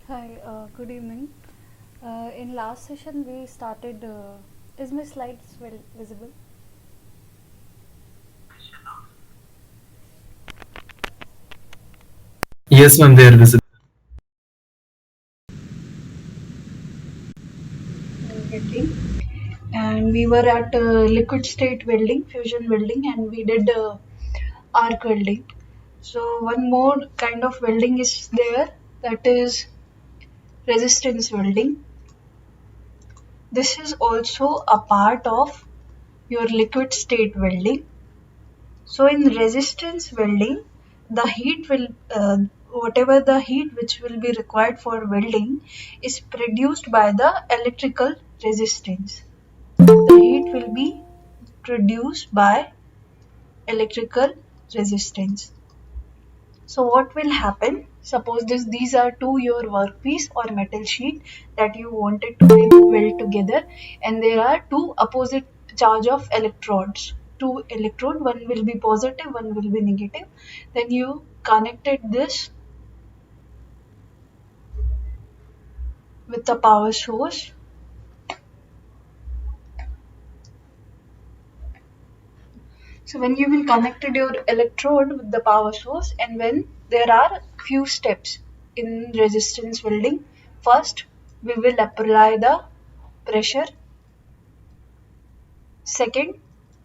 Hi, good evening. In last session, we started. Is my slides well visible? Yes, ma'am, they are visible. Welding, and we were at liquid state welding, fusion welding, and we did arc welding. So one more kind of welding is there, that is resistance welding. This is also a part of your liquid state welding. So in resistance welding, the heat will whatever the heat which will be required for welding is produced by the electrical resistance. The heat will be produced by electrical resistance. So what will happen? Suppose these are two your workpiece or metal sheet that you wanted to weld together, and there are two opposite charge of electrodes. Two electrode, one will be positive, one will be negative. Then you connected this with the power source. So when you will connected your electrode with the power source, and when there are few steps in resistance welding. First, we will apply the pressure. Second,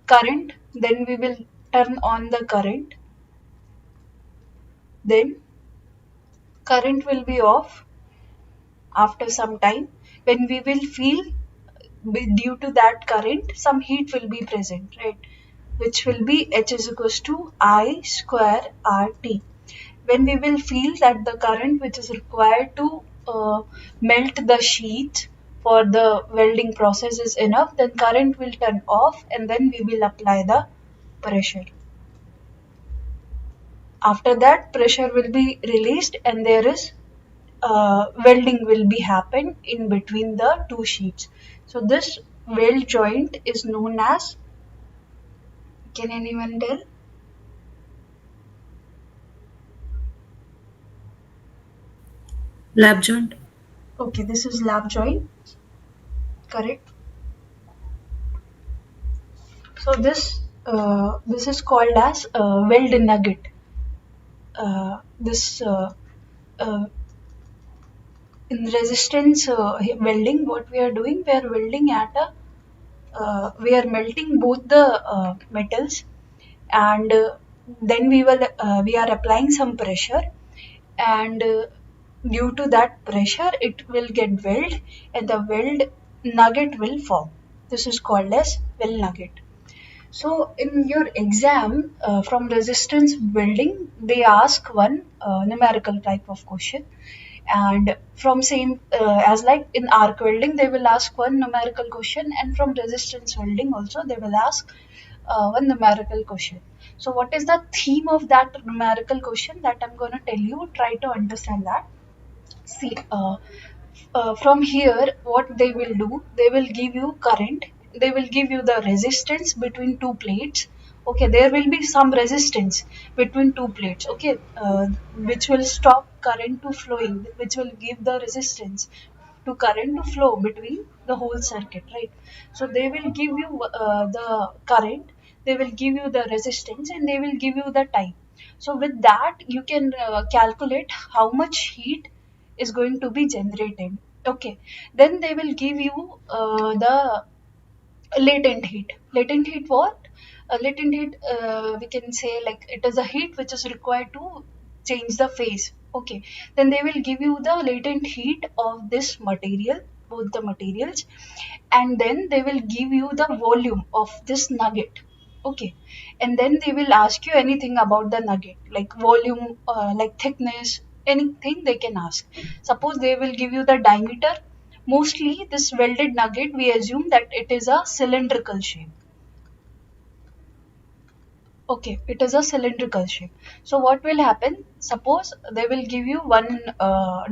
current. Then we will turn on the current. Then current will be off after some time. When we will feel due to that current some heat will be present, right? Which will be H is equals to I square RT. When we will feel that the current which is required to melt the sheet for the welding process is enough, then current will turn off and then we will apply the pressure. After that, pressure will be released and there is welding will be happen in between the two sheets. So this weld joint is known as, can anyone tell? Lap joint. Okay, this is lap joint, correct? So this is called as weld nugget. This uh, in resistance welding, what we are doing, we are welding at a we are melting both the metals, and then we are applying some pressure, and due to that pressure it will get weld and the weld nugget will form. This is called as weld nugget. So in your exam from resistance welding, they ask one numerical type of question, and from same as like in arc welding, they will ask one numerical question, and from resistance welding also they will ask one numerical question. So what is the theme of that numerical question that I'm going to tell you? Try to understand that. See, from here, what they will do, they will give you current, they will give you the resistance between two plates. Okay, there will be some resistance between two plates. Okay, which will stop current to flowing, which will give the resistance to current to flow between the whole circuit, right? So they will give you the current, they will give you the resistance, and they will give you the time. So with that, you can calculate how much heat is going to be generated. Okay, then they will give you the latent heat. Latent heat what? Latent heat, we can say like it is a heat which is required to change the phase. Okay, then they will give you the latent heat of this material, both the materials, and then they will give you the volume of this nugget. Okay, and then they will ask you anything about the nugget, like volume, like thickness, anything they can ask. Suppose they will give you the diameter. Mostly this welded nugget, we assume that it is a cylindrical shape. Okay, it is a cylindrical shape. So what will happen? Suppose they will give you one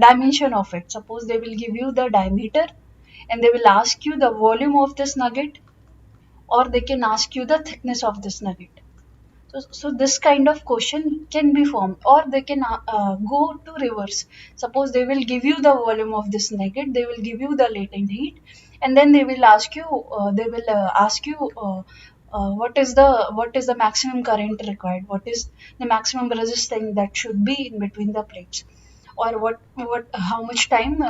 dimension of it. Suppose they will give you the diameter and they will ask you the volume of this nugget, or they can ask you the thickness of this nugget. So this kind of question can be formed, or they can go to reverse. Suppose they will give you the volume of this nugget, they will give you the latent heat, and then they will ask you, what is the maximum current required, what is the maximum resistance that should be in between the plates, or what how much time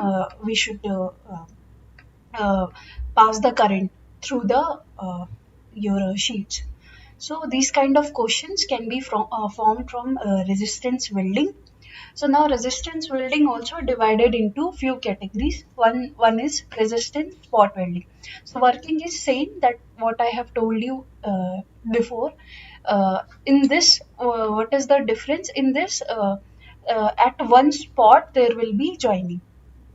we should uh, pass the current through the your sheets. So these kind of questions can be formed from resistance welding. So now resistance welding also divided into few categories. One is resistance spot welding. So working is same that what I have told you before. In this, what is the difference? In this, at one spot there will be joining,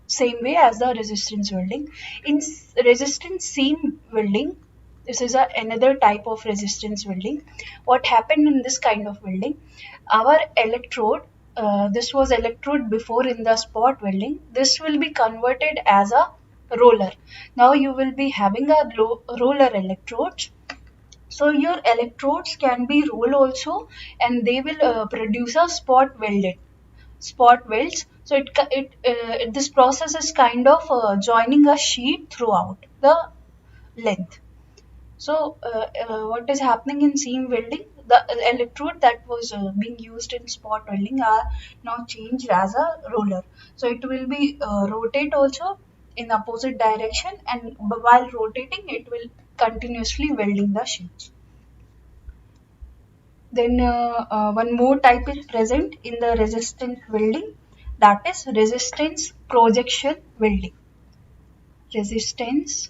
same way as the resistance welding. In resistance seam welding, this is another type of resistance welding. What happened in this kind of welding? Our electrode, this was electrode before in the spot welding. This will be converted as a roller. Now you will be having a roller electrodes. So your electrodes can be roll also, and they will produce a spot welds. So this process is kind of joining a sheet throughout the length. So what is happening in seam welding? The electrode that was being used in spot welding are now changed as a roller. So it will be rotate also in opposite direction, and while rotating, it will continuously welding the sheets. Then one more type is present in the resistance welding, that is resistance projection welding. Resistance,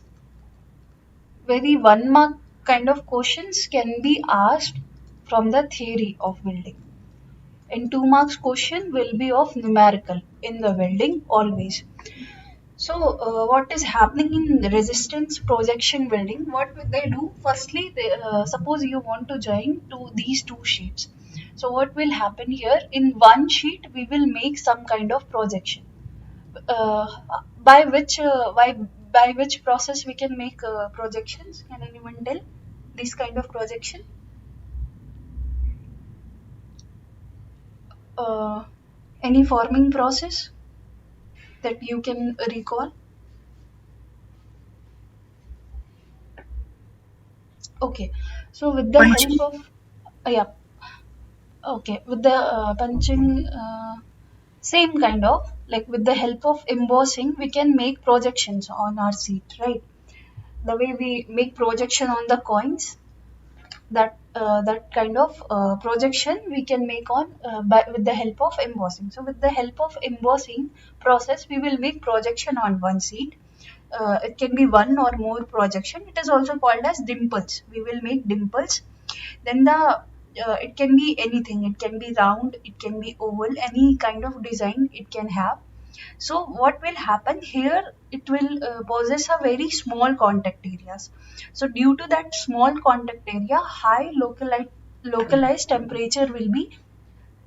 very 1 mark kind of questions can be asked from the theory of welding. And 2 marks question will be of numerical in the welding always. So, what is happening in resistance projection welding? What will they do? Firstly, suppose you want to join to these two sheets. So, what will happen here? In one sheet, we will make some kind of projection. Uh, by which process we can make projections? Can anyone tell this kind of projection? Uh, any forming process that you can recall? Okay, so with the help of yeah, okay, with the punching, same kind of like with the help of embossing, we can make projections on our sheet, right? The way we make projection on the coins, that kind of projection we can make on with the help of embossing. So with the help of embossing process, we will make projection on one sheet. It can be one or more projection. It is also called as dimples. We will make dimples. Then it can be anything. It can be round. It can be oval. Any kind of design it can have. So what will happen here? It will possess a very small contact areas. So due to that small contact area, high localized temperature will be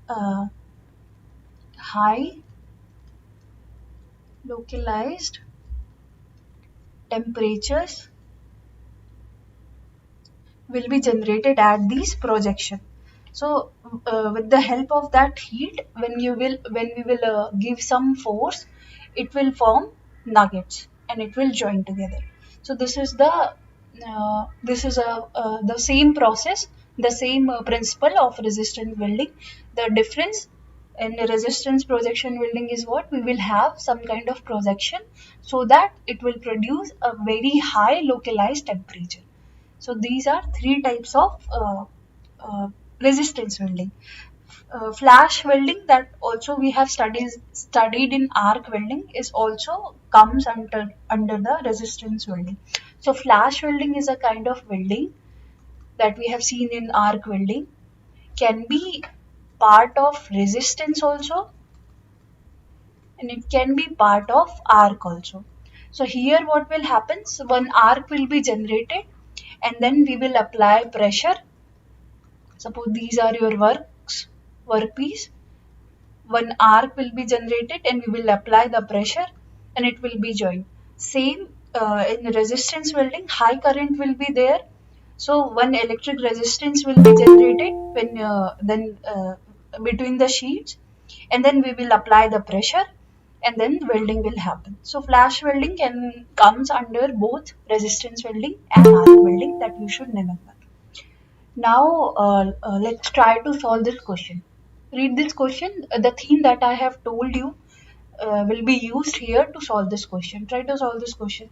uh, high localized temperatures will be generated at these projection. So with the help of that heat, when we will give some force, it will form nuggets and it will join together. So this is the same process, the same principle of resistance welding. The difference in resistance projection welding is what we will have some kind of projection so that it will produce a very high localized temperature. So these are three types of uh, resistance welding. Flash welding, that also we have studied in arc welding, is also comes under the resistance welding. So flash welding is a kind of welding that we have seen in arc welding, can be part of resistance also, and it can be part of arc also. So here what will happen? So one arc will be generated, and then we will apply pressure. Suppose these are your workpiece. One arc will be generated and we will apply the pressure and it will be joined. Same in resistance welding, high current will be there. So one electric resistance will be generated when then between the sheets, and then we will apply the pressure, and then welding will happen. So flash welding can comes under both resistance welding and arc welding, that you should remember. Now let's try to solve this question. Read this question. The theme that I have told you will be used here to solve this question. Try to solve this question.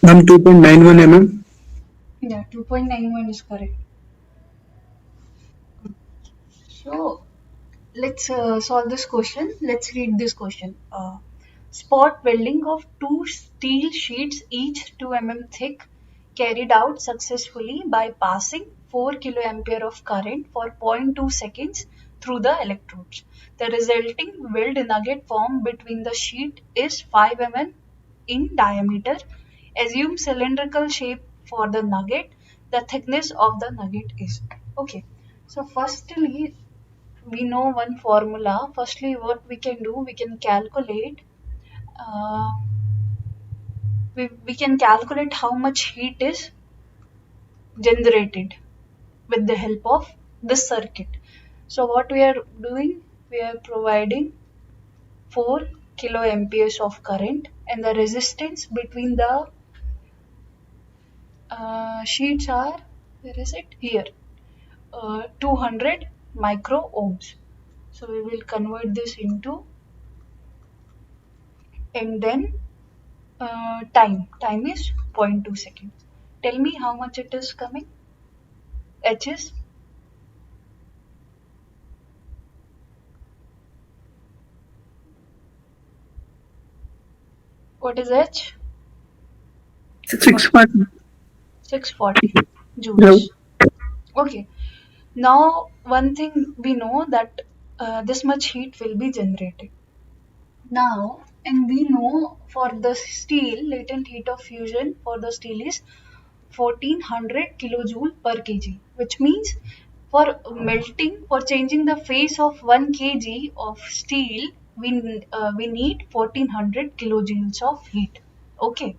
Ma'am, 2.91 mm. Yeah, 2.91 is correct. So let's solve this question. Let's read this question. Spot welding of two steel sheets, each 2 mm thick, carried out successfully by passing 4 kiloampere of current for 0.2 seconds through the electrodes. The resulting weld nugget formed between the sheet is 5 mm in diameter. Assume cylindrical shape for the nugget. The thickness of the nugget is. Okay. So firstly, we know one formula. Firstly, what we can do, we can calculate. Uh, we can calculate how much heat is generated with the help of this circuit. So what we are doing, we are providing 4 kiloamperes of current, and the resistance between the sheets are, where is it? Here, 200 micro ohms. So we will convert this into, and then time is zero point 0.2 seconds. Tell me how much it is coming. H is what is H? 640. 640 Yeah. joules. Okay. Now one thing we know that this much heat will be generated. Now, and we know for the steel, latent heat of fusion for the steel is 1400 kilojoule per kg, which means for melting, for changing the phase of 1 kg of steel, we need 1400 kilojoules of heat. Okay.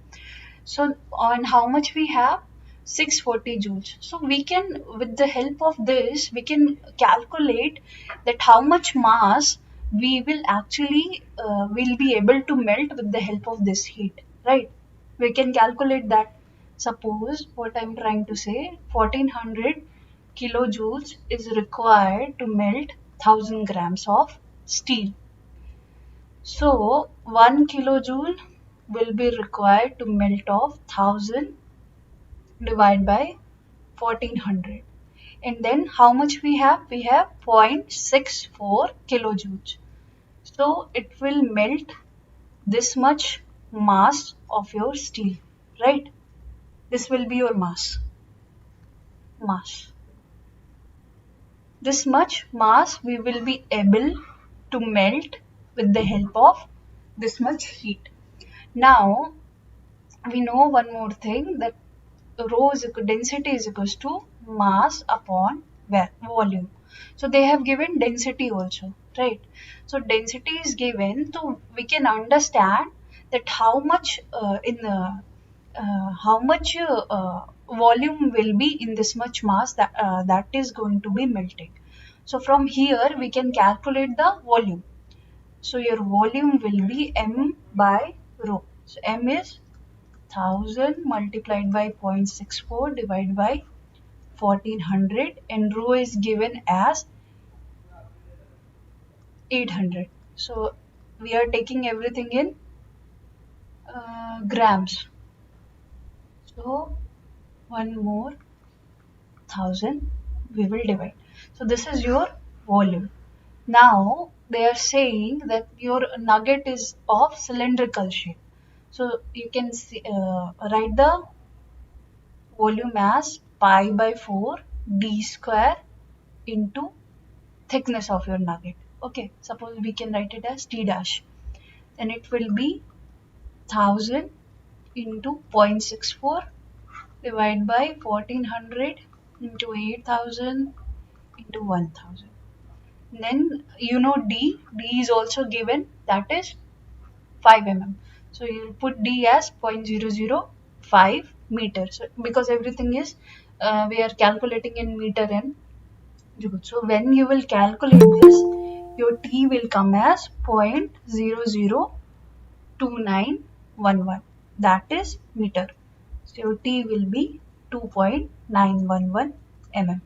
So on how much we have? 640 joules. So we can, with the help of this, we can calculate that how much mass we will actually will be able to melt with the help of this heat, right? We can calculate that. Suppose what I'm trying to say, 1400 kilojoules is required to melt 1000 grams of steel. So 1 kilojoule will be required to melt off 1000 divided by 1400. And then how much we have? We have 0.64 kilojoules. So it will melt this much mass of your steel, right? This will be your mass. this much mass we will be able to melt with the help of this much heat. Now we know one more thing, that rho is equal, density is equals to mass upon volume. So they have given density also, right? So density is given, so we can understand that how much volume will be in this much mass that is going to be melting. So from here we can calculate the volume. So your volume will be m by rho. So m is 1000 multiplied by 0.64 divided by 1400, and rho is given as 800. So we are taking everything in grams. So one more 1000 we will divide. So this is your volume. Now they are saying that your nugget is of cylindrical shape. So you can see, write the volume as pi by 4 d square into thickness of your nugget. Okay, suppose we can write it as t dash. Then it will be 1000 into 0.64 divided by 1400 into 8000 into 1000. Then you know d is also given, that is 5 mm. So you put d as 0.005 meter. So because everything is we are calculating in meter and joule. So when you will calculate this, your t will come as 0.002911. That is meter. So your t will be 2.911 mm.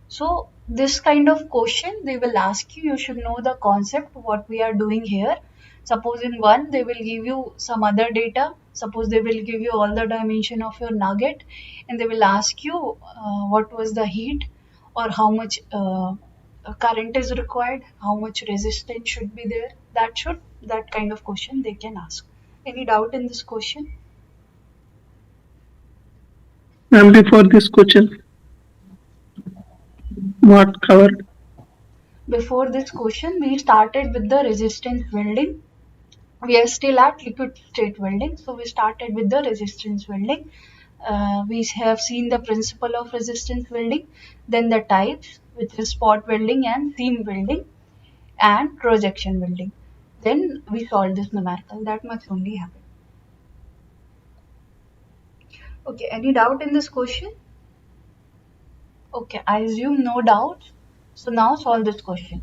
So this kind of question they will ask you. You should know the concept what we are doing here. Suppose in one they will give you some other data. Suppose they will give you all the dimension of your nugget, and they will ask you what was the heat, or how much current is required, how much resistance should be there. That kind of question they can ask. Any doubt in this question? And before this question, what covered? Before this question, we started with the resistance welding. We are still at liquid state welding, so we started with the resistance welding. We have seen the principle of resistance welding, then the types, which is spot welding and seam welding, and projection welding. Then we solved this numerical. That much only happened. Okay, any doubt in this question? Okay, I assume no doubt. So now solve this question.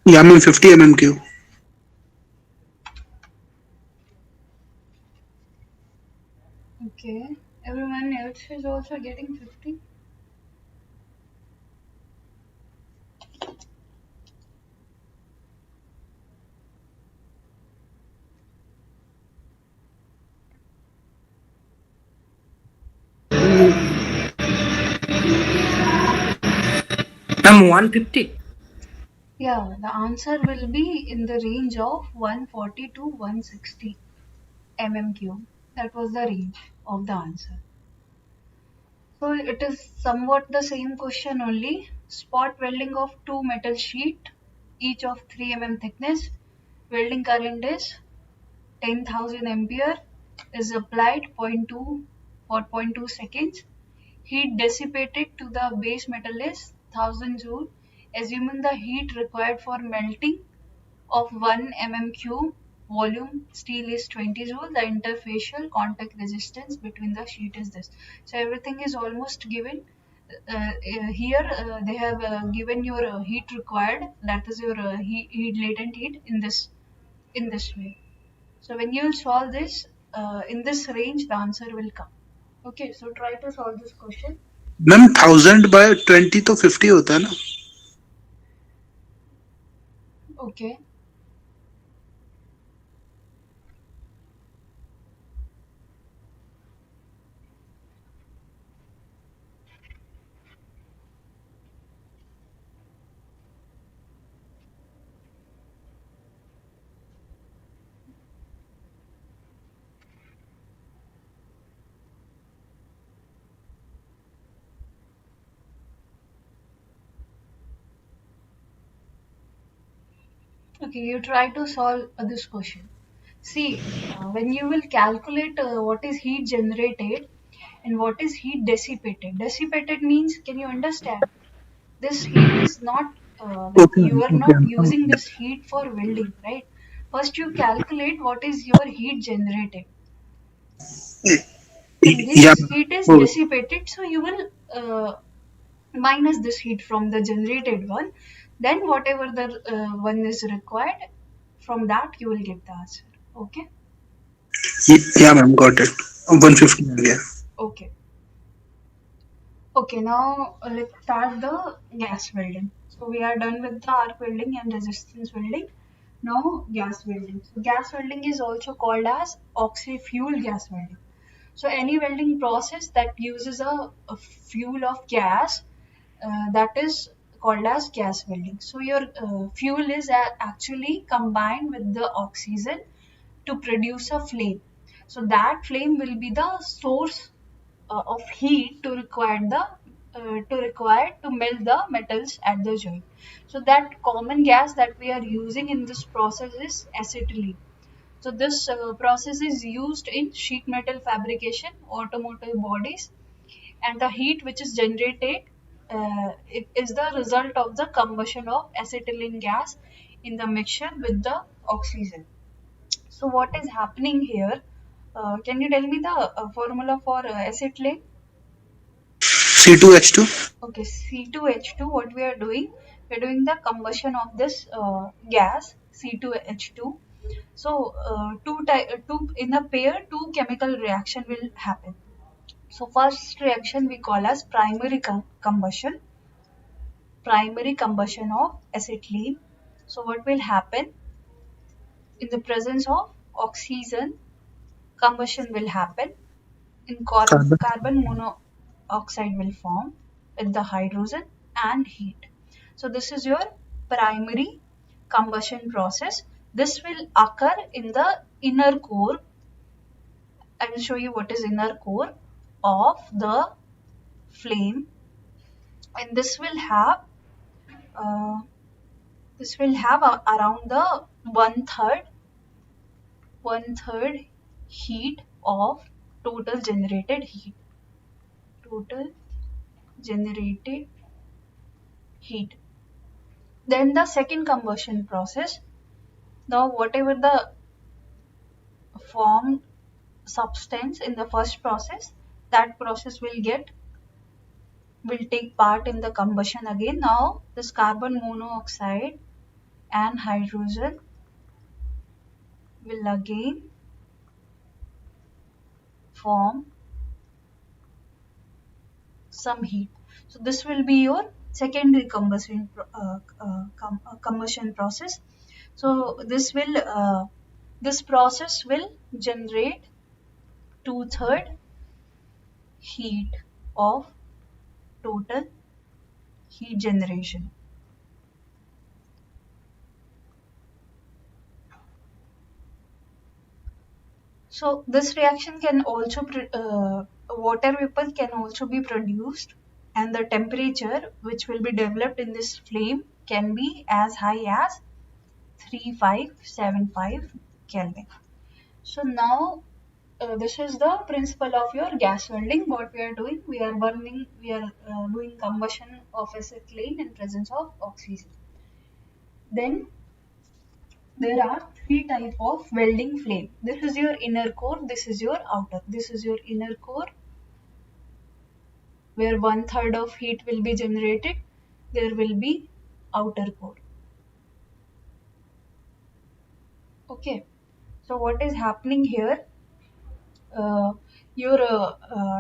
Yeah, I mean 50 mm cube. Okay, everyone else is also getting 50. I'm 150. Yeah, the answer will be in the range of 140 to 160 mm cube. That was the range of the answer. So it is somewhat the same question only. Spot welding of two metal sheet, each of 3 mm thickness. Welding current is 10,000 ampere is applied 0.2 for 0.2 seconds. Heat dissipated to the base metal is 1000 joule. Assuming the heat required for melting of 1 cube volume steel is 20 joule, the interfacial contact resistance between the sheet is this. So everything is almost given. Here they have given your heat required, that is your heat latent heat in this way. So when you will solve this in this range, the answer will come. Okay, so try to solve this question. Ma'am 1000/20 तो 50 होता है ना. Okay. Okay, you try to solve this question. See, when you will calculate what is heat generated and what is heat dissipated. Dissipated means, can you understand? This heat is not like Okay, you are okay, not I'm using this heat for welding, right? First, you calculate what is your heat generated, and yeah. this heat is Oh, dissipated. So you will minus this heat from the generated one. Then whatever the one is required, from that you will get the answer. Okay. yeah, ma'am, got it. 150 आ गया. Okay. Okay, now let's start the gas welding. So we are done with the arc welding and resistance welding. Now gas welding. So gas welding is also called as oxy-fuel gas welding. So any welding process that uses a fuel of gas, that is called as gas welding. So your fuel is actually combined with the oxygen to produce a flame. So that flame will be the source of heat to require to melt the metals at the joint. So that common gas that we are using in this process is acetylene. So this process is used in sheet metal fabrication, automotive bodies, and the heat which is generated it is the result of the combustion of acetylene gas in the mixture with the oxygen. So what is happening here? Can you tell me the formula for acetylene? C2H2. Okay, C2H2. What we are doing? We are doing the combustion of this gas C2H2. So two in a pair, two chemical reaction will happen. So first reaction we call as primary combustion of acetylene. So what will happen in the presence of oxygen? Combustion will happen. In Carbon. carbon monoxide will form with the hydrogen and heat. So this is your primary combustion process. This will occur in the inner core. I will show you what is inner core of the flame, and uh, this will have around the one third heat of total generated heat. Total generated heat. Then the second combustion process. Now whatever the formed substance in the first process, that process will take part in the combustion again. Now this carbon monoxide and hydrogen will again form some heat. So this will be your secondary combustion process. So this process will generate 2/3 heat of total heat generation. So this reaction can also water vapor can also be produced, and the temperature which will be developed in this flame can be as high as 3575 Kelvin. So now this is the principle of your gas welding. What we are doing, we are doing combustion of acetylene in presence of oxygen. Then there are three type of welding flame. This is your inner core, this is your outer. This is your inner core where 1/3 of heat will be generated. There will be outer core. Okay. So what is happening here? Your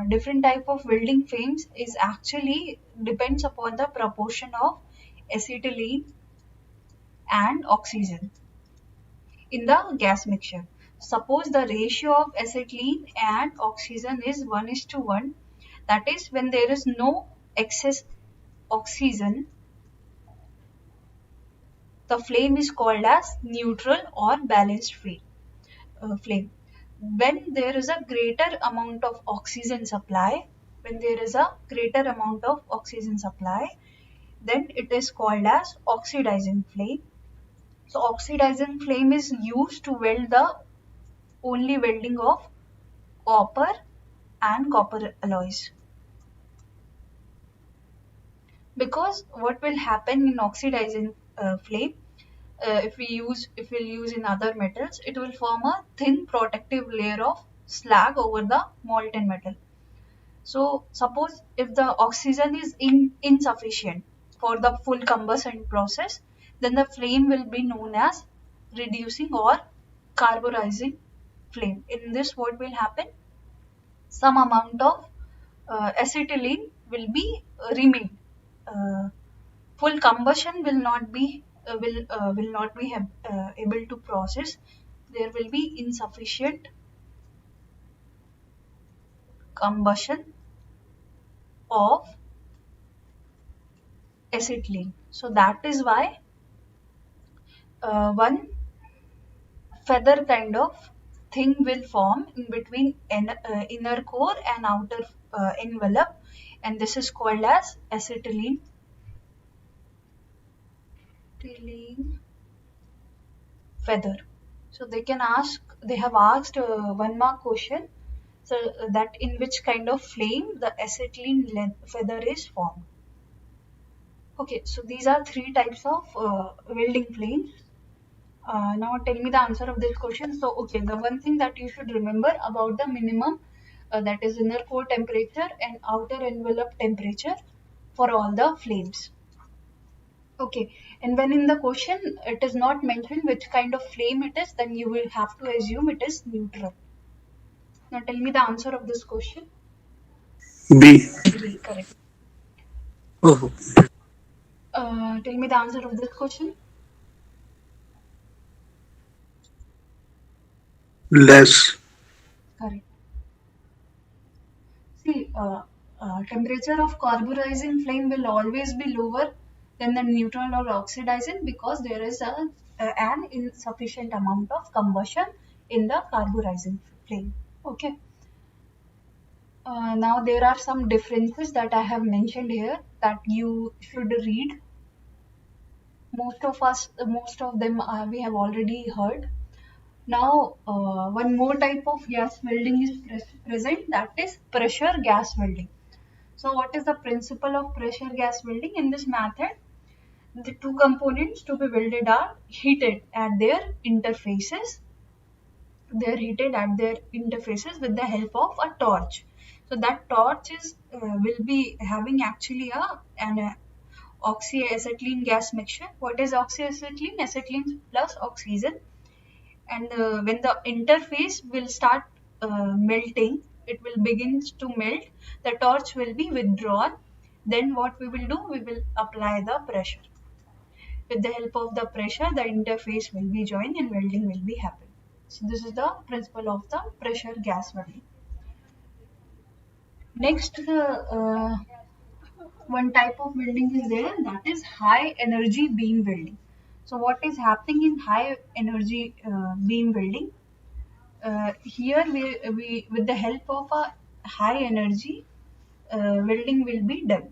different type of welding flames is actually depends upon the proportion of acetylene and oxygen in the gas mixture. Suppose the ratio of acetylene and oxygen is 1:1. That is when there is no excess oxygen, the flame is called as neutral or balanced flame. When there is a greater amount of oxygen supply, when there is a greater amount of oxygen supply, then it is called as oxidizing flame. So oxidizing flame is used to weld the only welding of copper and copper alloys. Because what will happen in oxidizing flame, if we'll use in other metals, it will form a thin protective layer of slag over the molten metal. So suppose if the oxygen is insufficient for the full combustion process, then the flame will be known as reducing or carburizing flame. In this, what will happen? Some amount of acetylene will be remain. Uh, Full combustion will not be able to process. There will be insufficient combustion of acetylene. So that is why one feather kind of thing will form in between inner core and outer envelope, and this is called as acetylene feather. So they have asked one mark question, so that in which kind of flame the acetylene feather is formed. Okay, so these are three types of welding flames. Now tell me the answer of this question. So, okay, the one thing that you should remember about the minimum, that is inner core temperature and outer envelope temperature for all the flames. Okay, and when in the question it is not mentioned which kind of flame it is, then you will have to assume it is neutral. Now tell me the answer of this question. B. B, correct. Oh, Tell me the answer of this question. less. Correct. See, temperature of carburizing flame will always be lower than the neutral or oxidizing because there is an insufficient amount of combustion in the carburizing flame. Okay. Now there are some differences that I have mentioned here that you should read. Most of them we have already heard. Now, one more type of gas welding is present, that is pressure gas welding. So what is the principle of pressure gas welding? In this method, the two components to be welded are heated at their interfaces. They are heated at their interfaces with the help of a torch. So that torch is will be having actually an oxyacetylene gas mixture. What is oxyacetylene? Acetylene plus oxygen. And when the interface will start melting, it will begin to melt, the torch will be withdrawn. Then what we will do, we will apply the pressure. With the help of the pressure, the interface will be joined and welding will be happen. So this is the principle of the pressure gas welding. Next, one type of welding is there, that is high energy beam welding. So what is happening in high energy beam welding? Here we with the help of a high energy welding will be done.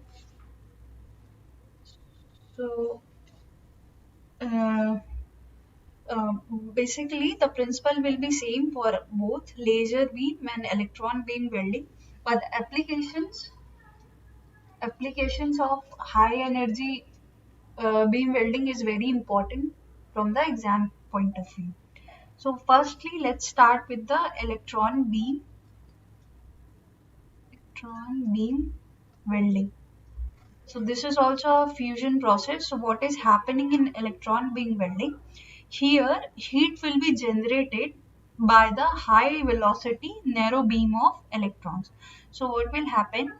So uh, basically the principle will be same for both laser beam and electron beam welding, but applications of high energy beam welding is very important from the exam point of view. So firstly, let's start with the electron beam welding. So this is also a fusion process. So what is happening in electron beam welding? Here, heat will be generated by the high velocity narrow beam of electrons. So what will happen?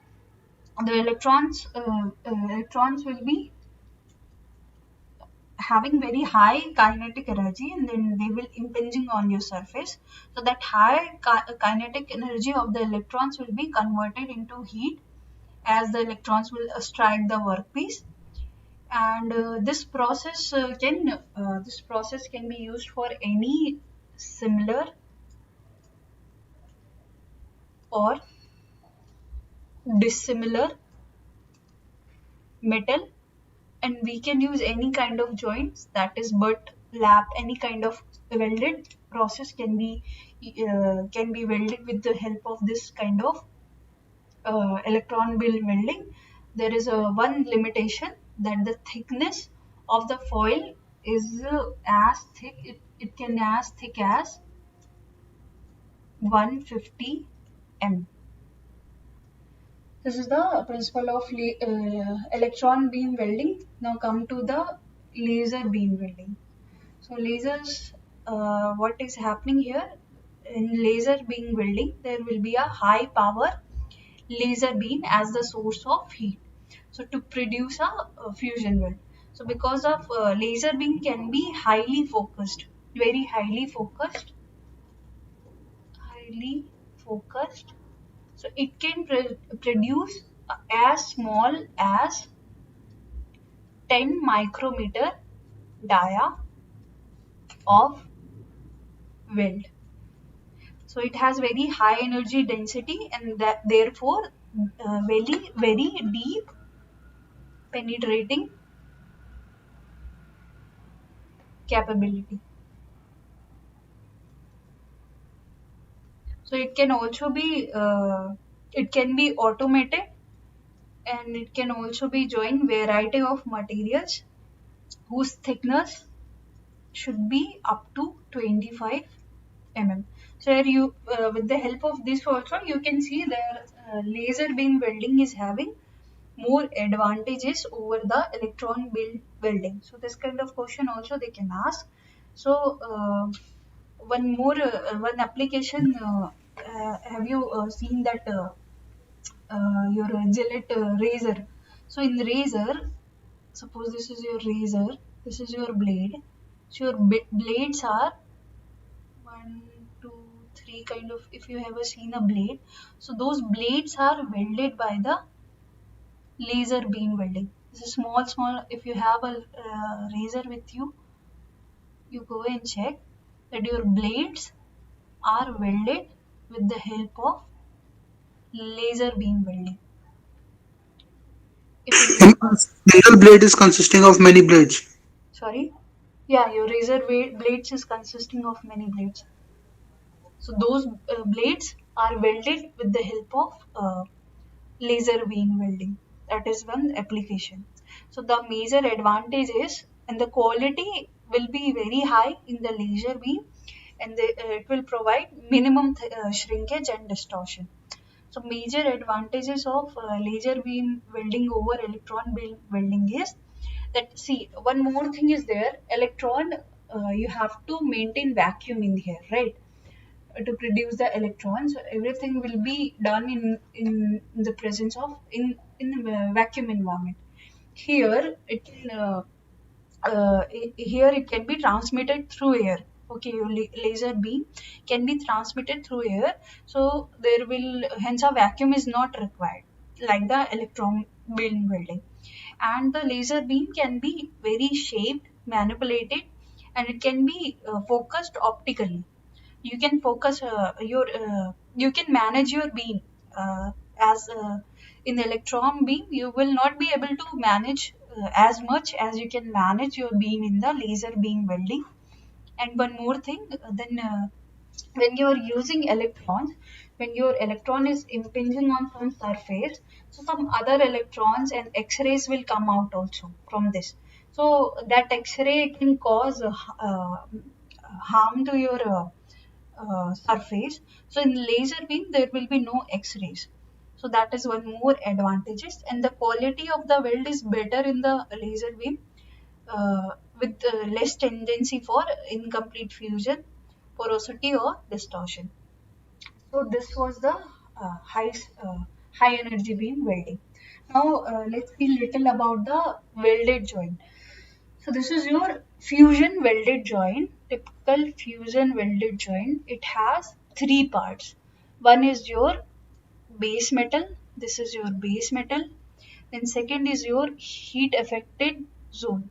The electrons will be having very high kinetic energy, and then they will impinging on your surface. So that high kinetic energy of the electrons will be converted into heat as the electrons will strike the workpiece. And this process can be used for any similar or dissimilar metal, and we can use any kind of joints, that is butt, lap, any kind of welded process can be welded with the help of this kind of electron beam welding. There is a one limitation, that the thickness of the foil is as thick, it can as thick as 150 m. This is the principle of electron beam welding. Now come to the laser beam welding. So lasers, what is happening here? In laser beam welding, there will be a high power laser beam as the source of heat. So to produce a fusion weld. So because of laser beam can be highly focused, very highly focused. So it can produce as small as 10 micrometer dia of weld. So it has very high energy density, and that therefore very deep penetrating capability. So it can be automated, and it can also be joined variety of materials whose thickness should be up to 25 mm. So here with the help of this also, you can see that laser beam welding is having more advantages over the electron beam welding. So this kind of question also they can ask. So one application, have you seen that your Gillette razor? So in the razor, suppose this is your razor, this is your blade. So your blades are one, two, three kind of. If you ever seen a blade, so those blades are welded by the laser beam welding. This is small. If you have a razor with you, you go and check that your blades are welded with the help of laser beam welding. If it is A single blade is consisting of many blades. sorry, yeah, your razor blades is consisting of many blades. So those blades are welded with the help of laser beam welding. That is one application. So the major advantage is, and the quality will be very high in the laser beam, and it will provide minimum shrinkage and distortion. So major advantages of laser beam welding over electron beam welding is that, see, one more thing is there, electron, you have to maintain vacuum in here, right? To produce the electrons, everything will be done in the presence of in the vacuum environment. Here it can here it can be transmitted through air. Okay, your laser beam can be transmitted through air, so there will, hence a vacuum is not required like the electron beam welding. And the laser beam can be very shaped, manipulated, and it can be focused optically. You can focus your you can manage your beam as in the electron beam you will not be able to manage as much as you can manage your beam in the laser beam welding. And one more thing, then when you are using electrons, when your electron is impinging on some surface, so some other electrons and X-rays will come out also from this. So that X-ray can cause harm to your surface. So in laser beam there will be no X-rays. So that is one more advantages, and the quality of the weld is better in the laser beam, with less tendency for incomplete fusion, porosity or distortion. So this was the high energy beam welding. Now let's see little about the welded joint. So this is your fusion welded joint, typical fusion welded joint. It has three parts. One is your base metal. This is your base metal. Then second is your heat affected zone.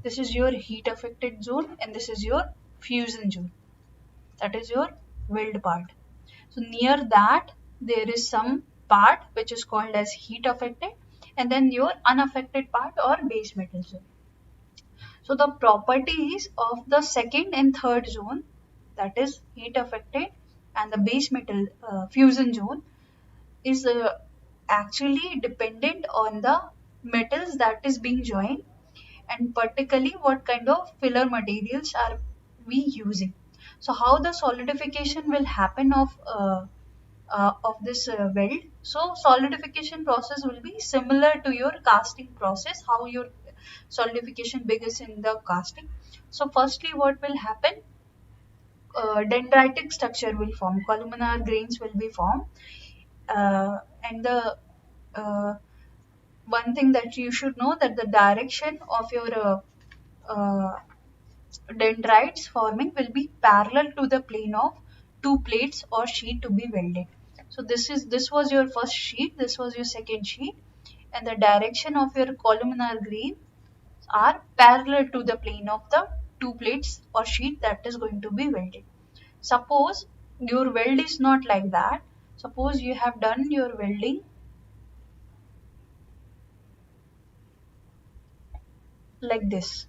This is your heat affected zone, and this is your fusion zone. That is your weld part. So near that there is some part which is called as heat affected, and then your unaffected part or base metal zone. So the properties of the second and third zone, that is heat affected and the base metal fusion zone, is actually dependent on the metals that is being joined, and particularly what kind of filler materials are we using. So how the solidification will happen of this weld. So solidification process will be similar to your casting process, how your solidification begins in the casting. So firstly what will happen, dendritic structure will form, columnar grains will be formed, and the one thing that you should know, that the direction of your uh, dendrites forming will be parallel to the plane of two plates or sheet to be welded. So this was your first sheet, this was your second sheet, and the direction of your columnar grain are parallel to the plane of the two plates or sheet that is going to be welded. Suppose your weld is not like that. Suppose you have done your welding like this.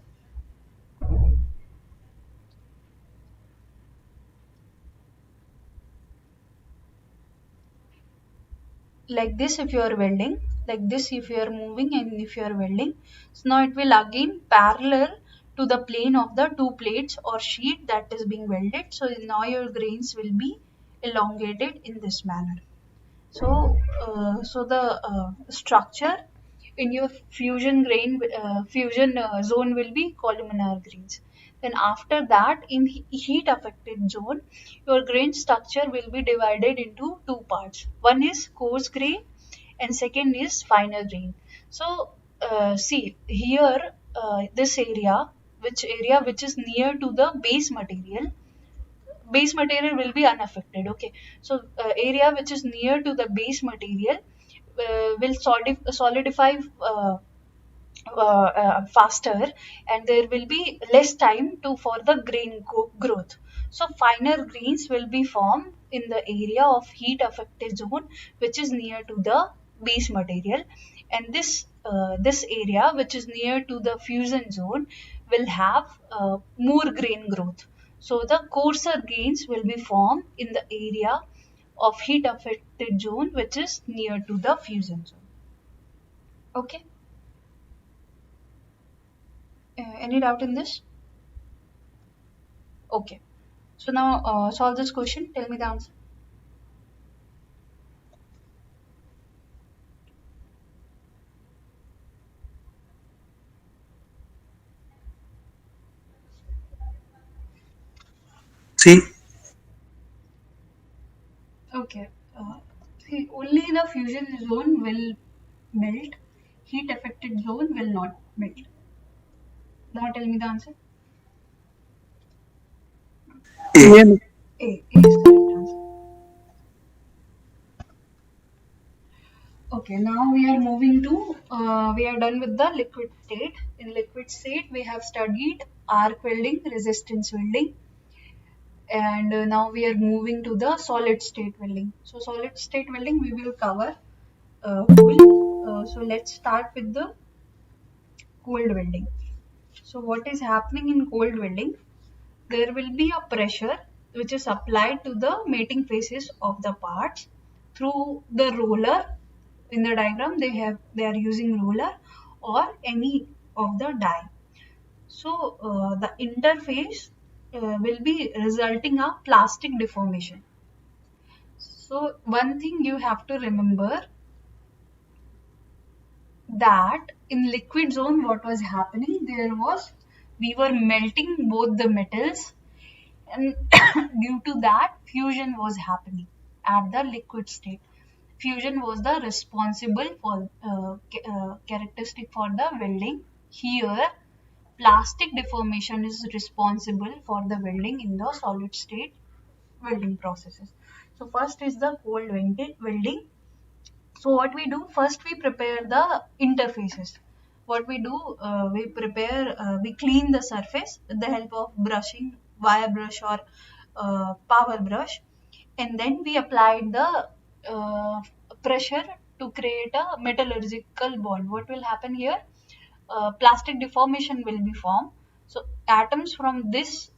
Like this if you are welding, like this if you are moving, and if you are welding, so now it will again parallel to the plane of the two plates or sheet that is being welded. So now your grains will be elongated in this manner. So the structure in your fusion zone will be columnar grains. Then after that, in heat affected zone, your grain structure will be divided into two parts. One is coarse grain, and second is finer grain. So see here, this area, which is near to the base material will be unaffected. Okay, so area which is near to the base material will solidify faster, and there will be less time to for the growth. So finer grains will be formed in the area of heat affected zone which is near to the base material, and this area which is near to the fusion zone will have more grain growth. So the coarser grains will be formed in the area of heat affected zone which is near to the fusion zone. Okay. Any doubt in this? Okay. So now solve this question. Tell me the answer. See, Okay. See, only the fusion zone will melt. Heat affected zone will not melt. Now tell me the answer. A. A. A is correct answer. Okay, now we are moving to, we are done with the liquid state. In liquid state, we have studied arc welding, resistance welding, and now we are moving to the solid state welding. So solid state welding we will cover whole. So let's start with the cold welding. So what is happening in cold welding? there will be a pressure which is applied to the mating faces of the parts through the roller. In the diagram they are using roller or any of the die. So the interface will be resulting a plastic deformation. So one thing you have to remember, that in liquid zone what was happening, there was, we were melting both the metals, and due to that fusion was happening at the liquid state. Fusion was the responsible for characteristic for the welding. Here plastic deformation is responsible for the welding in the solid state welding processes. So first is the cold welding. So what we do, first we prepare the interfaces. What we do, we clean the surface with the help of brushing, wire brush or power brush, and then we applied the pressure to create a metallurgical bond. What will happen here? Plastic deformation will be formed. So atoms from this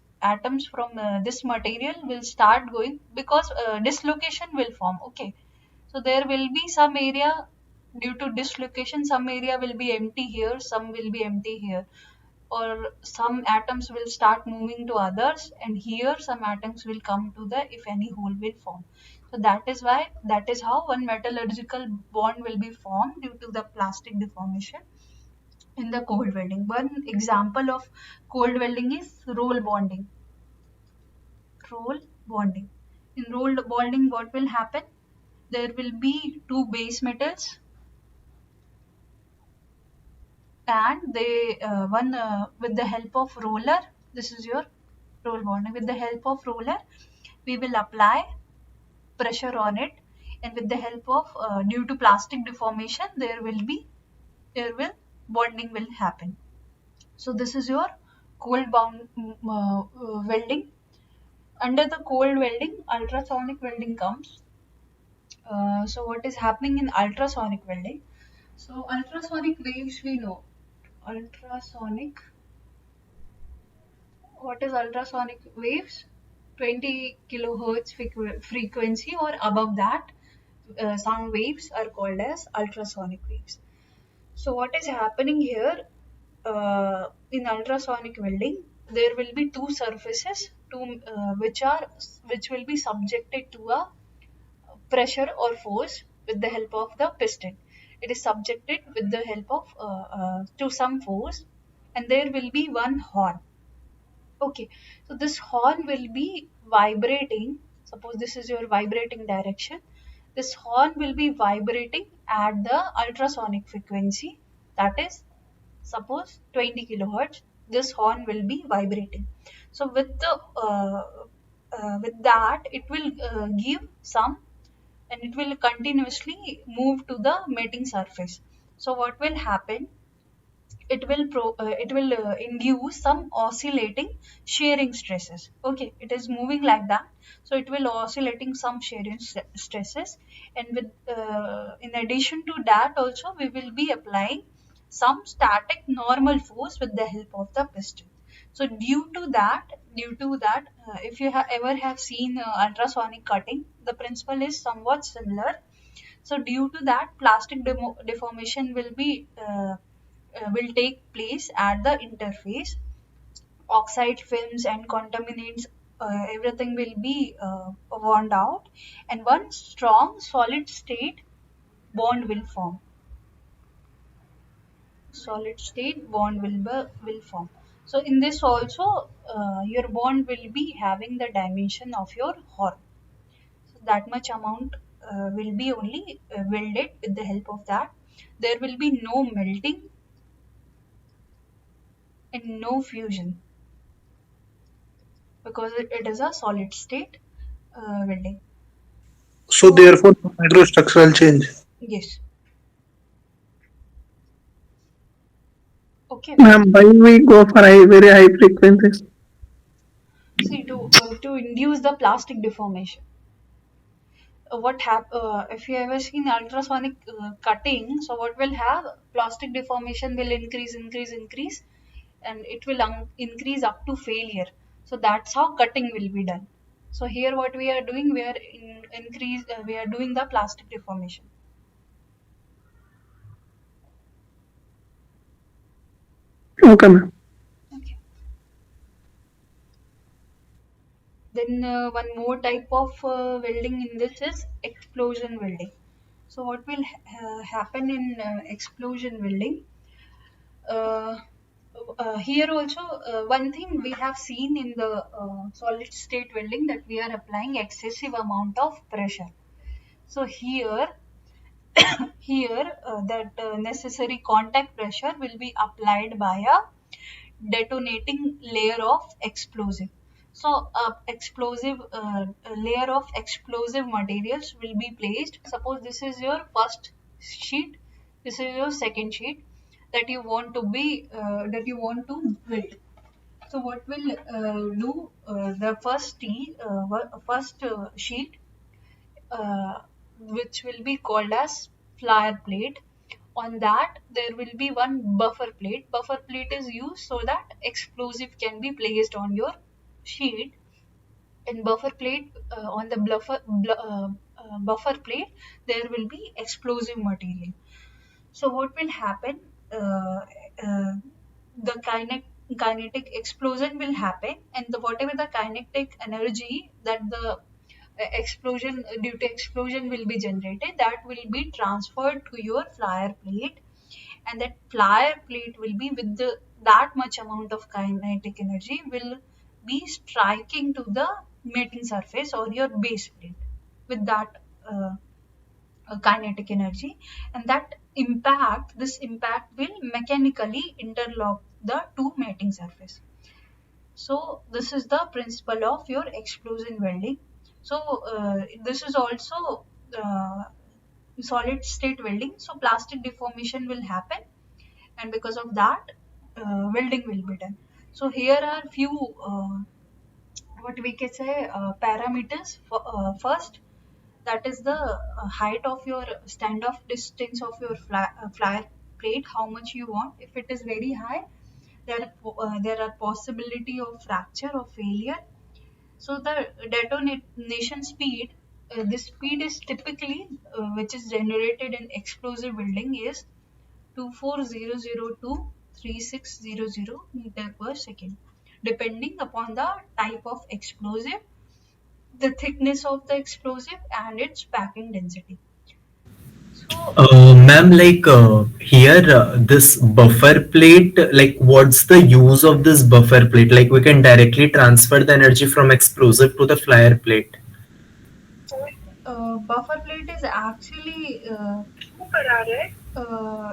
material will start going, because dislocation will form. Okay, so there will be some area, due to dislocation, some area will be empty here, some will be empty here, or some atoms will start moving to others, and here some atoms will come to the, if any, hole will form. So that is how one metallurgical bond will be formed due to the plastic deformation in the cold welding. One example of cold welding is roll bonding. Roll bonding. In roll bonding, what will happen? There will be two base metals, and they one with the help of roller. This is your roll bonding. With the help of roller, we will apply pressure on it, and with the help of due to plastic deformation, there will bonding will happen. So this is your cold bound welding. Under the cold welding, ultrasonic welding comes. So what is happening in ultrasonic welding? So ultrasonic waves, we know. Ultrasonic. What is ultrasonic waves? 20 kilohertz frequency or above that, sound waves are called as ultrasonic waves. So what is happening here, in ultrasonic welding, there will be two surfaces which will be subjected to a pressure or force with the help of the piston. It is subjected with the help of to some force, and there will be one horn. Okay, so this horn will be vibrating. Suppose this is your vibrating direction. This horn will be vibrating at the ultrasonic frequency, that is, suppose 20 kilohertz. This horn will be vibrating. So with that, it will give some, and it will continuously move to the mating surface. So what will happen? It will induce some oscillating shearing stresses. Okay, it is moving like that, so it will oscillating some shearing stresses, and with in addition to that also, we will be applying some static normal force with the help of the piston. So due to that, if you ever have seen ultrasonic cutting, the principle is somewhat similar. So due to that, plastic deformation will take place at the interface. Oxide films and contaminants, everything will be worn out, and one strong solid state bond will form. Solid state bond will form. So in this also, your bond will be having the dimension of your horn. So that much amount will be only welded with the help of that. There will be no melting and no fusion, because it is a solid state welding. So So therefore, no hydrostructural change. yes, okay. Ma'am, why we go for very high frequencies? See, to induce the plastic deformation. If you ever seen ultrasonic cutting? So what will have, plastic deformation will increase, and it will increase up to failure. So that's how cutting will be done. So here what we are doing, we are we are doing the plastic deformation. Okay, ma'am. Okay. Then one more type of welding in this is explosion welding. So what will happen in explosion welding? Uh, Here also, one thing we have seen in the solid state welding, that we are applying excessive amount of pressure. So here that necessary contact pressure will be applied by a detonating layer of explosive. So a layer of explosive materials will be placed. Suppose this is your first sheet, this is your second sheet that you want to build. So what will do, the first sheet, which will be called as flyer plate. On that, there will be one buffer plate. Buffer plate is used so that explosive can be placed on your sheet. In buffer plate, on the buffer plate, there will be explosive material. So what will happen? Uh, the kinetic explosion will happen, and whatever the kinetic energy that the explosion due to explosion will be generated, that will be transferred to your flyer plate, and that flyer plate will be with that much amount of kinetic energy will be striking to the mating surface or your base plate with that kinetic energy, and this impact will mechanically interlock the two mating surface. So this is the principle of your explosion welding. So this is also solid state welding. So plastic deformation will happen, and because of that, welding will be done. So here are few what we can say parameters. First, that is the height of your standoff distance of your flyer plate, how much you want. If it is very high, there are possibility of fracture or failure. So the detonation speed, this speed is typically which is generated in explosive building is 24002 to 3600 meter per second, depending upon the type of explosive, the thickness of the explosive, and its packing density. So Ma'am, like here, this buffer plate, like what's the use of this buffer plate? Like we can directly transfer the energy from explosive to the flyer plate. buffer plate is actually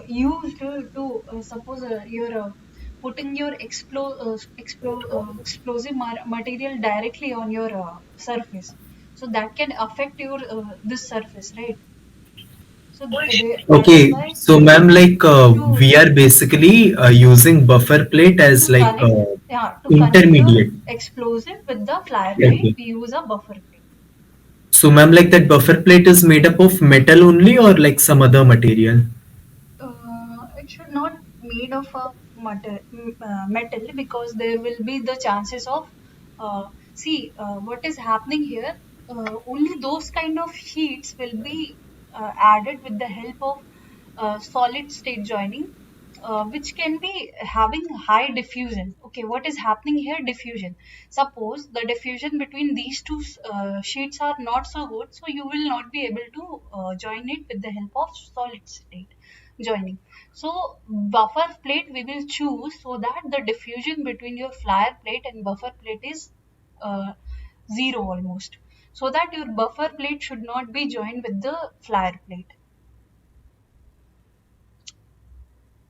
used to suppose you're putting your explosive material directly on your surface, so that can affect your this surface, right? So that is Okay, why so ma'am, like to we are basically using buffer plate as to like connect, yeah, to connect your intermediate. explosive with the flyer plate, Okay. we use a buffer plate. So ma'am, like that buffer plate is made up of metal only or like some other material? It should not made of a metal, because there will be the chances of see what is happening here. Only those kind of sheets will be added with the help of solid state joining, which can be having high diffusion. Okay, what is happening here? Diffusion. Suppose the diffusion between these two sheets are not so good, so you will not be able to join it with the help of solid state joining. So buffer plate we will choose so that the diffusion between your flyer plate and buffer plate is uh, zero almost, so that your buffer plate should not be joined with the flyer plate.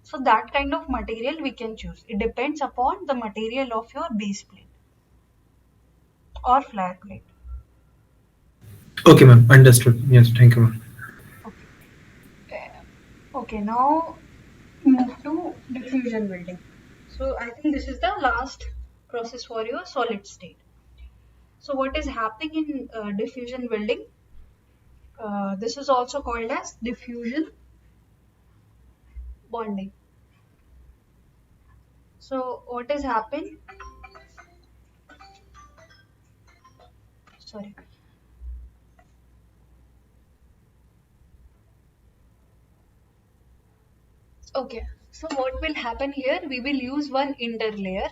So that kind of material we can choose. It depends upon the material of your base plate or flyer plate. Okay, ma'am. Understood. Yes, thank you, ma'am. Okay. Okay, now move to diffusion welding. So I think this is the last process for your solid state. So what is happening in diffusion welding? This is also called as diffusion bonding. So what is happening? sorry. Okay, so what will happen here? We will use one interlayer.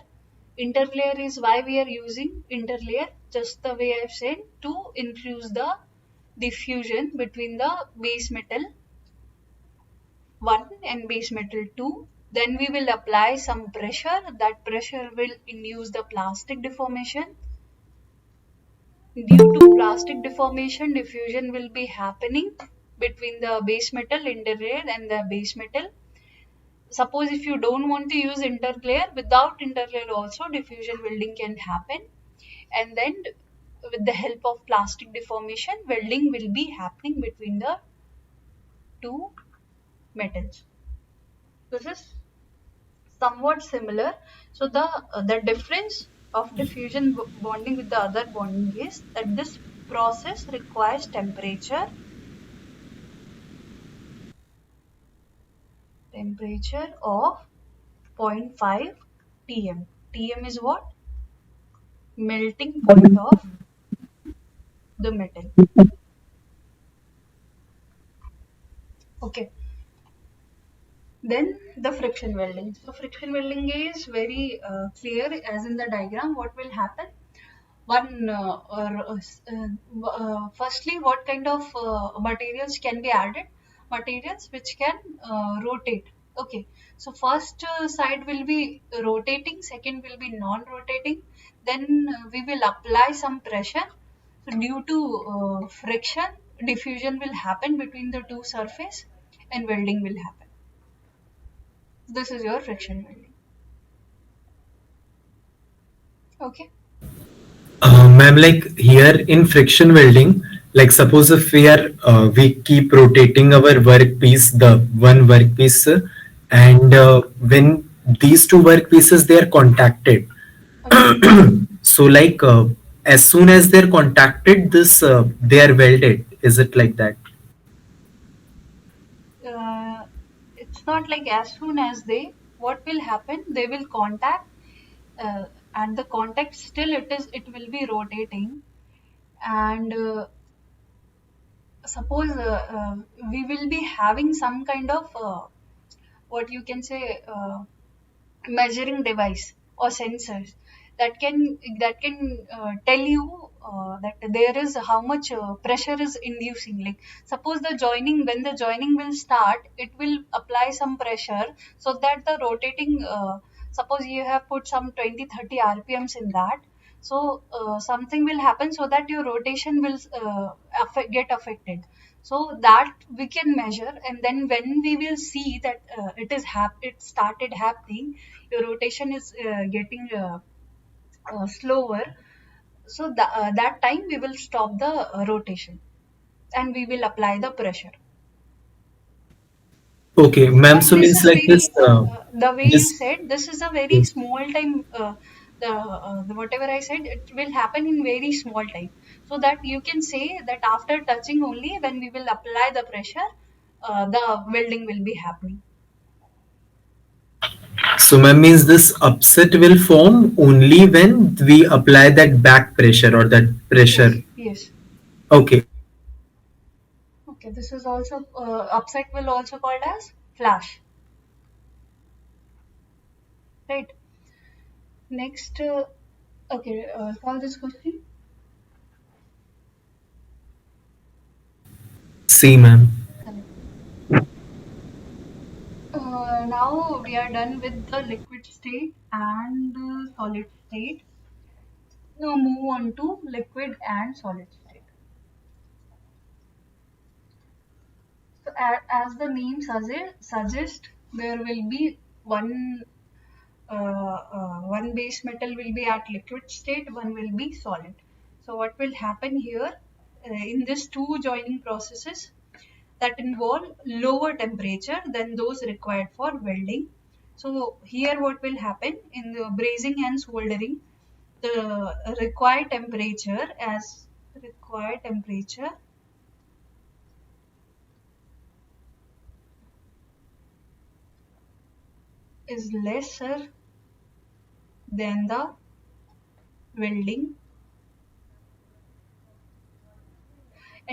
Interlayer is why we are using interlayer, just the way I've said, to infuse the diffusion between the base metal 1 and base metal 2. Then we will apply some pressure. That pressure will induce the plastic deformation. Due to plastic deformation, diffusion will be happening between the base metal interlayer and the base metal. Suppose if you don't want to use interlayer, without interlayer also diffusion welding can happen. And then with the help of plastic deformation, welding will be happening between the two metals. This is somewhat similar. So the difference of diffusion bonding with the other bonding is that this process requires temperature of 0.5 Tm. Tm is what? Melting point of the metal. Okay. Then the friction welding. So friction welding is very clear as in the diagram. What will happen? One firstly, what kind of materials can be added? Materials which can rotate. Okay, so first side will be rotating, second will be non-rotating. Then we will apply some pressure. So due to friction, diffusion will happen between the two surface and welding will happen. This is your friction welding. Okay. Ma'am, like here in friction welding, like suppose if we keep rotating our workpiece, the one workpiece, and when these two workpieces they are contacted, Okay. so like as soon as they're contacted, this they are welded. Is it like that? uh, it's not like as soon as they, what will happen, they will contact, uh, at the contact still it will be rotating. And suppose we will be having some kind of what you can say, measuring device or sensors that can tell you that there is how much pressure is inducing. Like suppose the joining, when the joining will start, it will apply some pressure so that the rotating, suppose you have put some 20-30 rpms in that, so something will happen so that your rotation will get affected. So that we can measure, and then when we will see that it started happening, your rotation is getting slower, so that time we will stop the rotation and we will apply the pressure. Okay, ma'am. And So this means is like very, this. the way you This. said, this is a very small time. The whatever I said, it will happen in very small time. So that you can say that after touching only, when we will apply the pressure, the welding will be happening. So ma'am, means this upset will form only when we apply that back pressure or that Yes, pressure. yes. Okay. Okay, this is also upset will also called as flash, right? Next, okay, solve this question. See, ma'am. Correct. Now we are done with the liquid state and solid state. Now move on to liquid and solid state. So as the name suggests, there will be one base metal will be at liquid state, one will be solid. So what will happen here in these two joining processes that involve lower temperature than those required for welding. So here what will happen in the brazing and soldering, the required temperature is lesser than the welding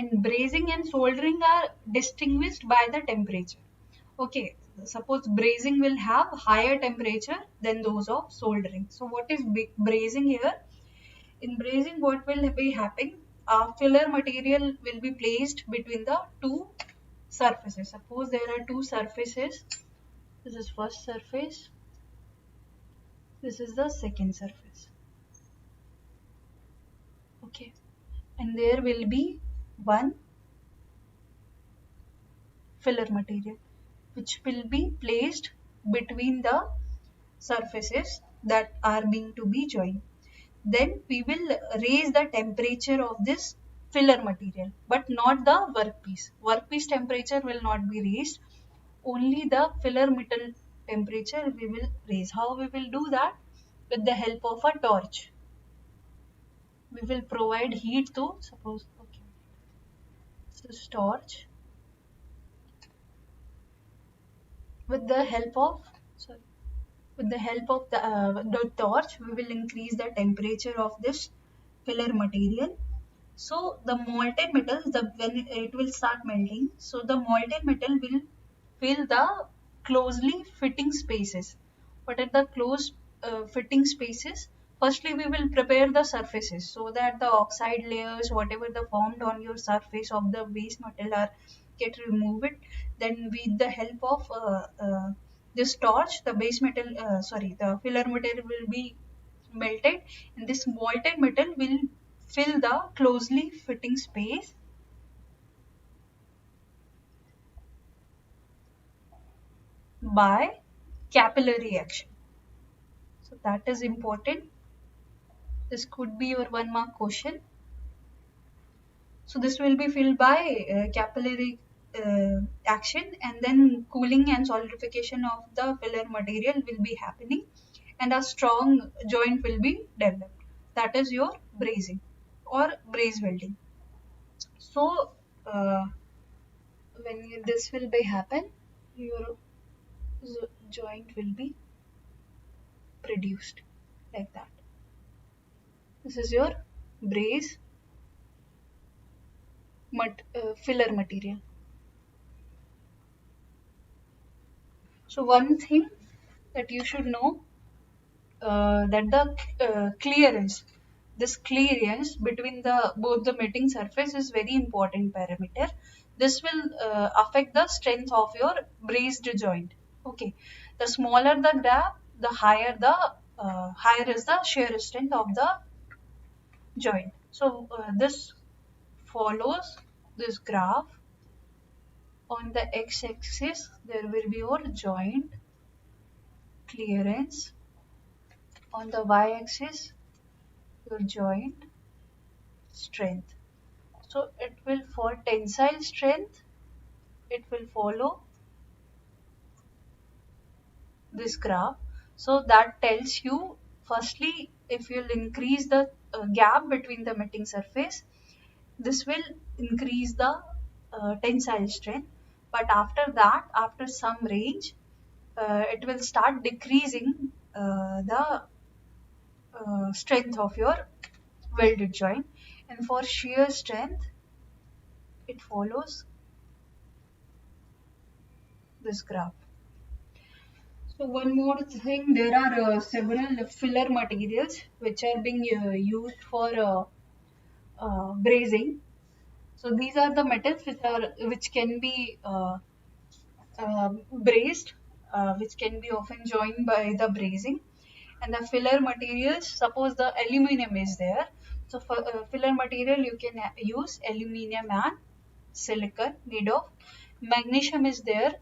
And brazing and soldering are distinguished by the temperature. Okay, suppose brazing will have higher temperature than those of soldering. So what is brazing here? In brazing, what will be happening? A filler material will be placed between the two surfaces. Suppose there are two surfaces. This is first surface. This is the second surface. Okay, and there will be one filler material which will be placed between the surfaces that are being to be joined. Then we will raise the temperature of this filler material, but not the workpiece. Workpiece temperature will not be raised. Only the filler metal temperature we will raise. How we will do that? With the help of a torch. We will provide heat to, suppose, okay, this torch. With the help of, sorry, with the help of the torch, we will increase the temperature of this filler material. So the molten metal, when it will start melting, so the molten metal will fill the closely fitting spaces. What are the close fitting spaces? Firstly, we will prepare the surfaces so that the oxide layers, whatever the formed on your surface of the base metal, are get removed. Then with the help of this torch, the base metal, the filler material will be melted, and this molten metal will fill the closely fitting space by capillary action. So that is important. This could be your 1 mark question. So this will be filled by capillary action, and then cooling and solidification of the filler material will be happening, and a strong joint will be developed. That is your brazing or braze welding. So when this will be happen, your joint will be produced like that. This is your braze filler material. So one thing that you should know, that the this clearance between the both the meeting surface is very important parameter. This will affect the strength of your braced joint. Okay, the smaller the gap, the higher is the shear strength of the joint. So this follows this graph. On the x-axis there will be your joint clearance. On the y-axis your joint strength. So it will, for tensile strength, it will follow this graph. So that tells you, firstly, if you'll increase the gap between the meeting surface, this will increase the tensile strength. But after that, after some range, it will start decreasing the strength of your welded joint. And for shear strength, it follows this graph. So one more thing, there are several filler materials which are being used for brazing. So these are the metals which can be brazed, which can be often joined by the brazing. And the filler materials, suppose the aluminum is there. So for filler material, you can use aluminum and silicon made of. Magnesium is there.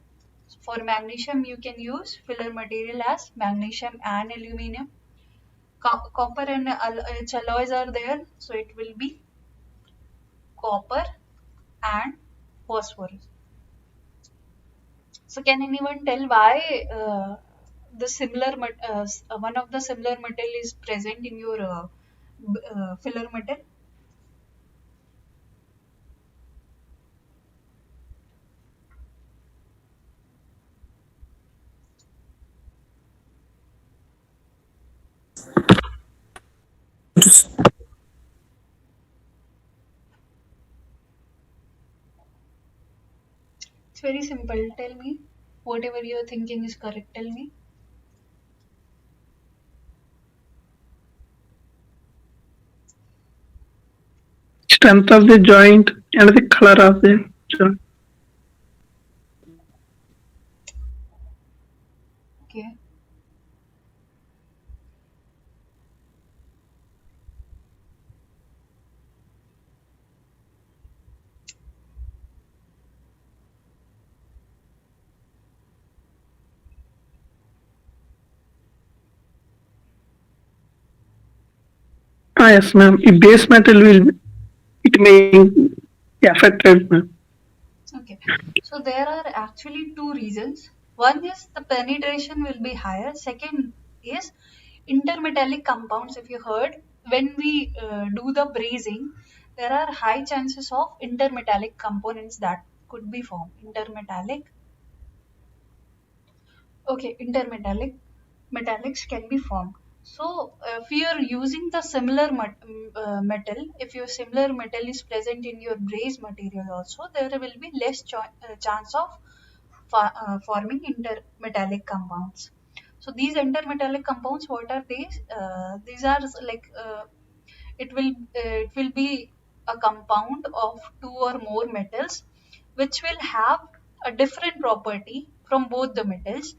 For magnesium, you can use filler material as magnesium and aluminum. Copper and its alloys are there, so it will be copper and phosphorus. So can anyone tell why one of the similar metal is present in your filler metal? very simple. Tell me whatever you're thinking is correct. Tell me. Strength of the joint and the color of the joint. Okay. Ah, yes, ma'am. If base metal will it may affected, ma'am. Okay. So there are actually two reasons. One is the penetration will be higher. Second is intermetallic compounds. If you heard, when we do the brazing, there are high chances of intermetallic components that could be formed. Intermetallic metallics can be formed. So if you are using the similar metal, if your similar metal is present in your braze material also, there will be less chance of forming intermetallic compounds. So these intermetallic compounds, what are these? These are like it will be a compound of two or more metals which will have a different property from both the metals,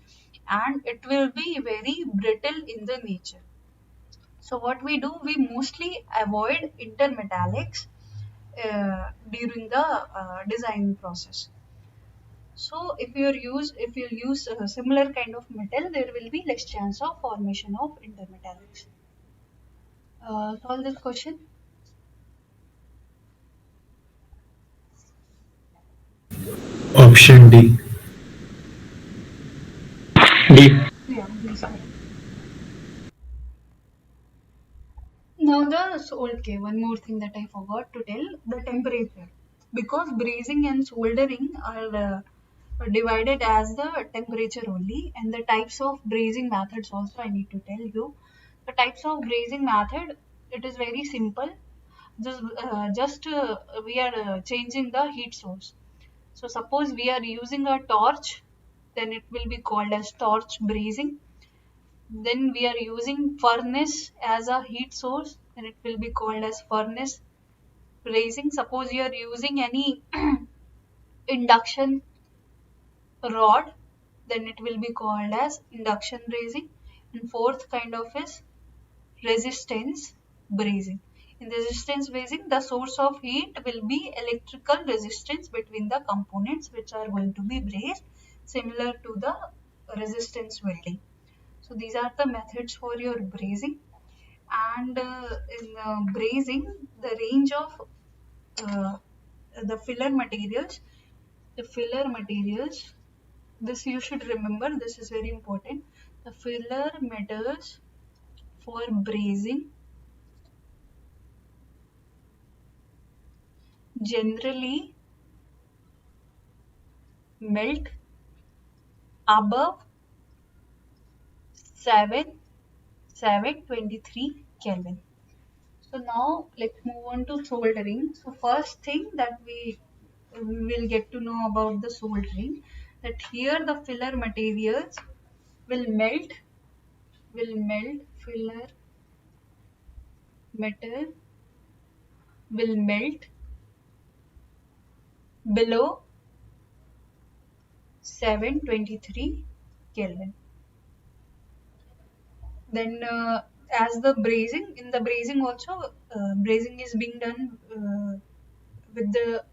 and it will be very brittle in the nature. So what we do, we mostly avoid intermetallics during the design process. So if you use a similar kind of metal, there will be less chance of formation of intermetallics. Solve this question. Option D. D. Yeah, these are. Now okay, one more thing that I forgot to tell, the temperature. Because brazing and soldering are divided as the temperature only, and the types of brazing methods also I need to tell you. The types of brazing method, it is very simple. Just we are changing the heat source. So suppose we are using a torch, then it will be called as torch brazing. Then we are using furnace as a heat source, and it will be called as furnace brazing. Suppose you are using any induction rod, then it will be called as induction brazing. And fourth kind of is resistance brazing. In resistance brazing, the source of heat will be electrical resistance between the components which are going to be brazed, similar to the resistance welding. So these are the methods for your brazing. And in brazing, the range of uh, the filler materials, the filler materials, this you should remember, this is very important. The filler metals for brazing generally melt above 7 723 Kelvin. So now let's move on to soldering. So first thing that we will get to know about the soldering, that here the filler materials will melt filler metal will melt below 723 Kelvin. Then as the brazing, in the brazing also, brazing is being done with the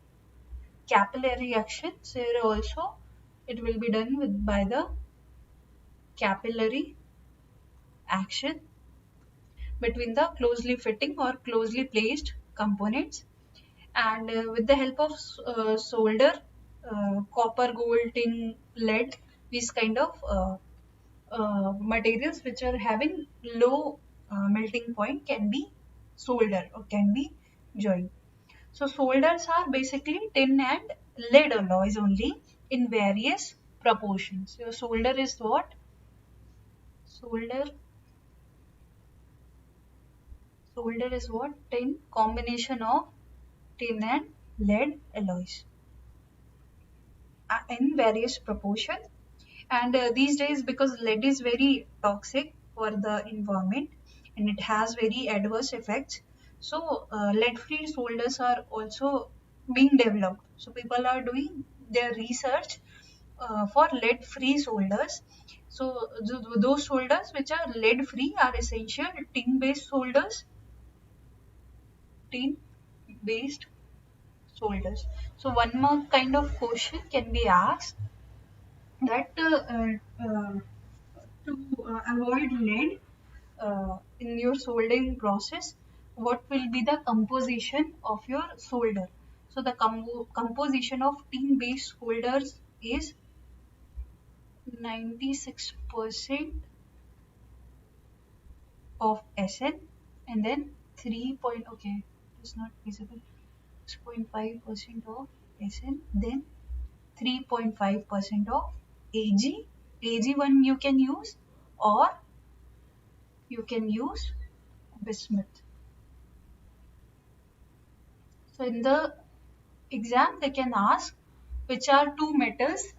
capillary action. So here also it will be done with by the capillary action between the closely fitting or closely placed components. And with the help of solder, copper, gold, tin, lead, these kind of materials which are having low melting point can be soldered or can be joined. So solders are basically tin and lead alloys only in various proportions. Your solder is what? Solder solder is what? Tin, combination of tin and lead alloys. in various proportion. And these days, because lead is very toxic for the environment and it has very adverse effects, so lead free soldiers are also being developed. So people are doing their research for lead free soldiers. So those soldiers which are lead free are essential tin based soldiers, tin based soldiers. So one more kind of question can be asked, that to avoid lead in your soldering process, what will be the composition of your solder? So the composition of tin based solders is 96% of SN, and then 3 point, okay, it's not visible, 6.5% of SN, then 3.5% of AG. AG1 you can use, or you can use bismuth. So in the exam they can ask which are two metals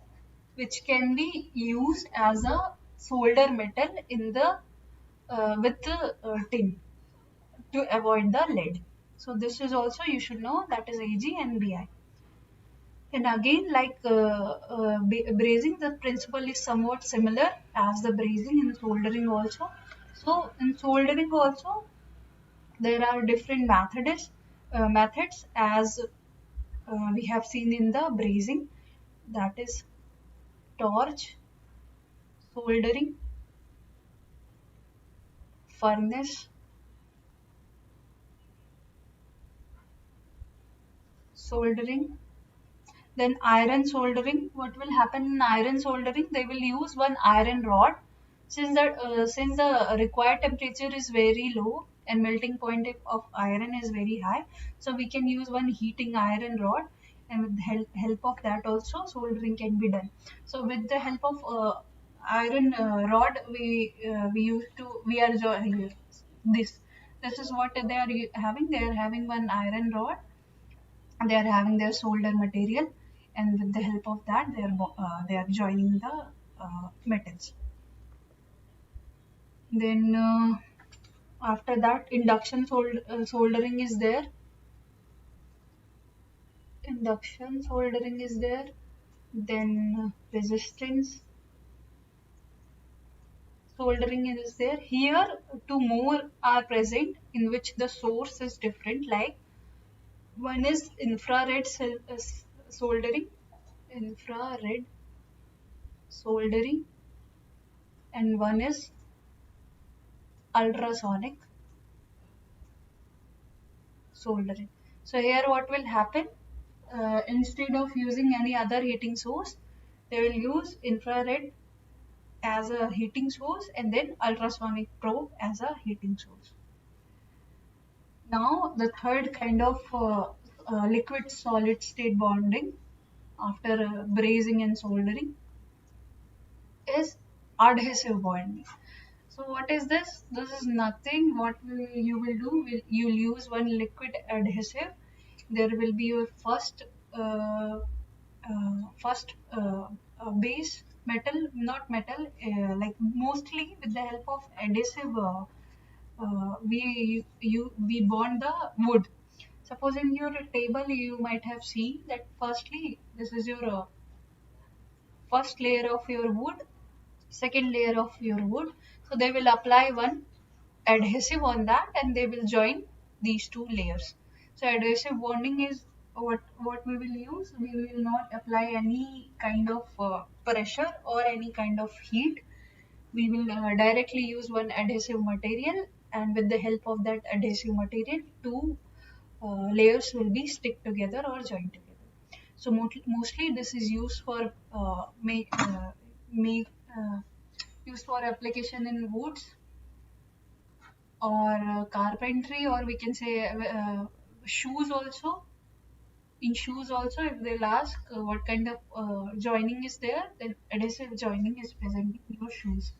which can be used as a solder metal in the with the tin to avoid the lead. So this is also you should know, that is Ag and Bi. And again, like brazing, the principle is somewhat similar as the brazing in soldering also. So in soldering also, there are different methods as we have seen in the brazing, that is torch, soldering, furnace, soldering. Then iron soldering. What will happen in iron soldering? They will use one iron rod. Since the required temperature is very low and melting point of iron is very high, so we can use one heating iron rod, and with the help of that also soldering can be done. So with the help of iron rod, we are this this is what they are having. They are having one iron rod, they are having their solder material, and with the help of that they are joining the metals. Then after that, soldering is there. Induction soldering is there. Then resistance soldering is there. Here two more are present in which the source is different, like one is soldering, infrared soldering, and one is ultrasonic soldering. So here what will happen? Instead of using any other heating source, they will use infrared as a heating source and then ultrasonic probe as a heating source. Now the third kind of liquid solid state bonding after brazing and soldering is adhesive bonding. So what is this? This is nothing. You will do, you'll use one liquid adhesive. There will be your first base metal, not metal, like mostly with the help of adhesive, we bond the wood. Suppose in your table you might have seen that firstly this is your first layer of your wood, second layer of your wood. So they will apply one adhesive on that and they will join these two layers. So adhesive bonding is what we will use. We will not apply any kind of pressure or any kind of heat. We will directly use one adhesive material, and with the help of that adhesive material, two layers will be stick together or joined together. So mostly this is used for make used for application in woods or carpentry, or we can say shoes also. In shoes also, if they'll ask what kind of joining is there, then adhesive joining is present in your shoes.